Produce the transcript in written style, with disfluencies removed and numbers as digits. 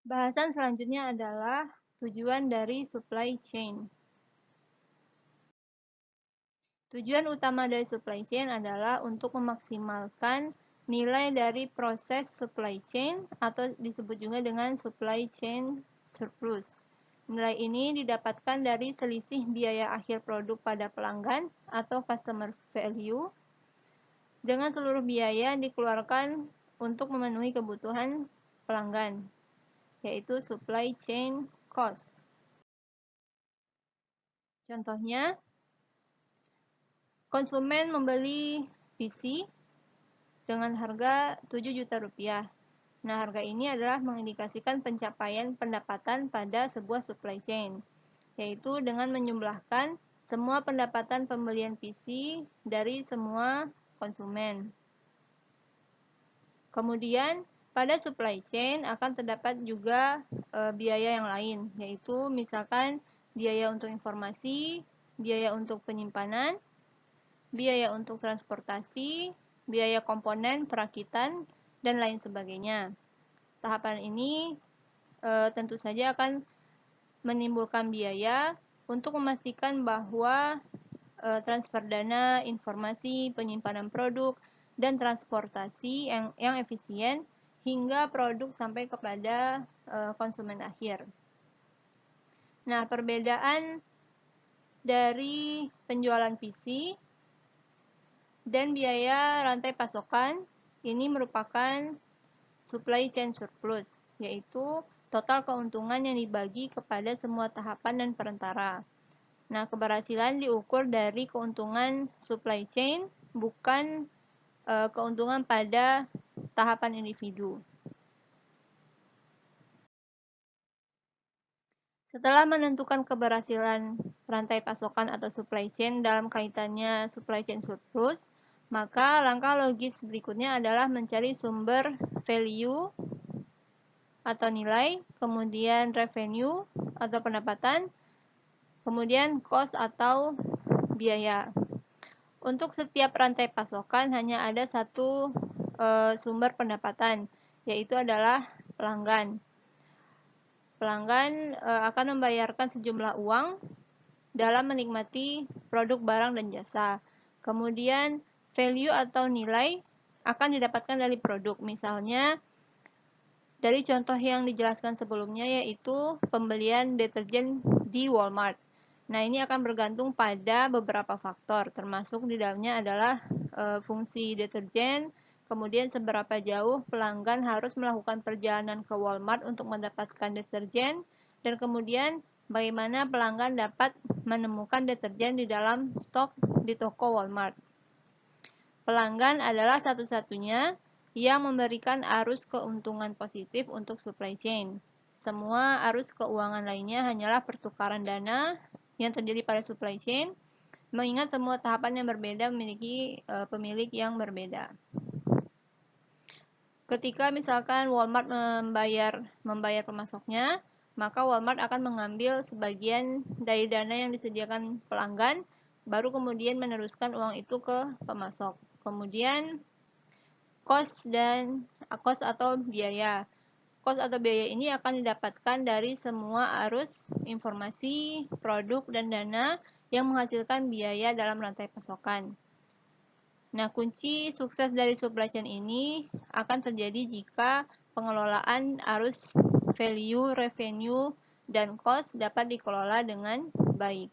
Bahasan selanjutnya adalah tujuan dari supply chain. Tujuan utama dari supply chain adalah untuk memaksimalkan nilai dari proses supply chain atau disebut juga dengan supply chain surplus. Nilai ini didapatkan dari selisih biaya akhir produk pada pelanggan atau customer value dengan seluruh biaya yang dikeluarkan untuk memenuhi kebutuhan pelanggan, yaitu supply chain cost. Contohnya, konsumen membeli PC dengan harga 7 juta rupiah. Nah, harga ini adalah mengindikasikan pencapaian pendapatan pada sebuah supply chain, yaitu dengan menjumlahkan semua pendapatan pembelian PC dari semua konsumen. Kemudian, pada supply chain akan terdapat juga biaya yang lain, yaitu misalkan biaya untuk informasi, biaya untuk penyimpanan, biaya untuk transportasi, biaya komponen perakitan, dan lain sebagainya. Tahapan ini tentu saja akan menimbulkan biaya untuk memastikan bahwa transfer dana, informasi, penyimpanan produk, dan transportasi yang efisien hingga produk sampai kepada konsumen akhir. Nah, perbedaan dari penjualan PC dan biaya rantai pasokan ini merupakan supply chain surplus, yaitu total keuntungan yang dibagi kepada semua tahapan dan perantara. Nah, keberhasilan diukur dari keuntungan supply chain, bukan keuntungan pada tahapan individu. Setelah menentukan keberhasilan rantai pasokan atau supply chain dalam kaitannya supply chain surplus, maka langkah logis berikutnya adalah mencari sumber value atau nilai, kemudian revenue atau pendapatan, kemudian cost atau biaya. Untuk setiap rantai pasokan hanya ada satu sumber pendapatan, yaitu adalah pelanggan. Pelanggan akan membayarkan sejumlah uang dalam menikmati produk barang dan jasa. Kemudian value atau nilai akan didapatkan dari produk. Misalnya dari contoh yang dijelaskan sebelumnya, yaitu pembelian deterjen di Walmart. Nah, ini akan bergantung pada beberapa faktor, termasuk di dalamnya adalah fungsi deterjen, kemudian seberapa jauh pelanggan harus melakukan perjalanan ke Walmart untuk mendapatkan deterjen, dan kemudian bagaimana pelanggan dapat menemukan deterjen di dalam stok di toko Walmart. Pelanggan adalah satu-satunya yang memberikan arus keuntungan positif untuk supply chain. Semua arus keuangan lainnya hanyalah pertukaran dana yang terjadi pada supply chain, mengingat semua tahapan yang berbeda memiliki pemilik yang berbeda. Ketika misalkan Walmart membayar pemasoknya, maka Walmart akan mengambil sebagian dari dana yang disediakan pelanggan, baru kemudian meneruskan uang itu ke pemasok. Kemudian cost atau biaya. Cost atau biaya ini akan didapatkan dari semua arus informasi, produk, dan dana yang menghasilkan biaya dalam rantai pasokan. Nah, kunci sukses dari supply chain ini akan terjadi jika pengelolaan arus value, revenue, dan cost dapat dikelola dengan baik.